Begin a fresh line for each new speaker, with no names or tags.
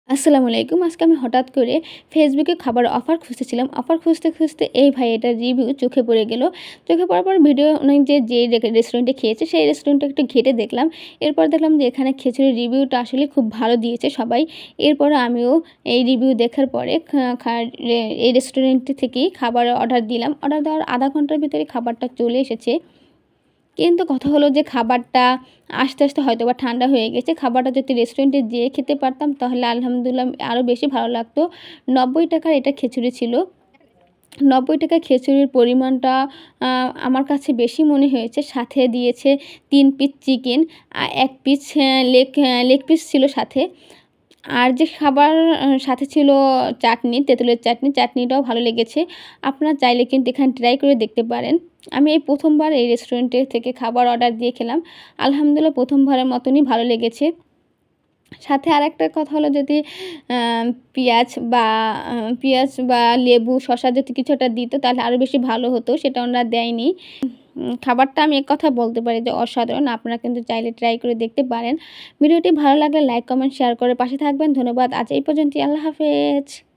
আসসালামু আলাইকুম। আজকে আমি হঠাৎ করে ফেসবুকে খাবার অফার খুঁজতেছিলাম। অফার খুঁজতে, খুঁজতে এই ভাইয়াটার রিভিউ চোখে পড়ে গেল। চোখে পড়ার পর ভিডিও অনেক যে রেস্টুরেন্টে খেয়েছে সেই রেস্টুরেন্টটা একটু ঘেঁটে দেখলাম। এরপর দেখলাম যে এখানে খিচুড়ির রিভিউটা আসলে খুব ভালো দিয়েছে সবাই। এরপরে আমিও এই রিভিউ দেখার পরে খা খা রে এই রেস্টুরেন্টটি থেকেই খাবার অর্ডার দিলাম। অর্ডার দেওয়ার আধা ঘন্টার ভিতরে খাবারটা চলে এসেছে। কিন্তু কথা হলো যে খাবারটা আস্তে, আস্তে হয়তোবা ঠান্ডা হয়ে গেছে। খাবারটা যদি রেস্টুরেন্টে যেয়ে খেতে পারতাম তাহলে আলহামদুলিল্লাহ আরও বেশি ভালো লাগতো। ৳৯০ এটা খিচুড়ি ছিল। ৳৯০ খিচুড়ির পরিমাণটা আমার কাছে বেশি মনে হয়েছে। সাথে দিয়েছে ৩ piece chicken, ১ piece leg piece ছিল সাথে। আর যে খাবার সাথে ছিল চাটনি, তেঁতুলের চাটনি। চাটনিটাও ভালো লেগেছে। আপনারা চাইলে কিন্তু এখানে ট্রাই করে দেখতে পারেন। আমি এই ১ম বার এই রেস্টুরেন্টের থেকে খাবার অর্ডার দিয়ে খেলাম। আলহামদুলিল্লাহ ১ম বারের মতনই ভালো লেগেছে। সাথে আরেকটা কথা হলো যদি আ পিঁয়াজ বা পিঁয়াজ বা লেবু, শসা যদি কিছু একটা দিত তাহলে আরও বেশি ভালো হতো। সেটা ওনারা দেয়নি। খাবারটা আমি এক কথায় বলতে পারি যে অসাধারণ। আপনারা কিন্তু চাইলে ট্রাই করে দেখতে পারেন। ভিডিওটি ভালো লাগলে লাইক, কমেন্ট, শেয়ার করে পাশে থাকবেন। ধন্যবাদ। আজ এই পর্যন্তই। আল্লাহ হাফেজ।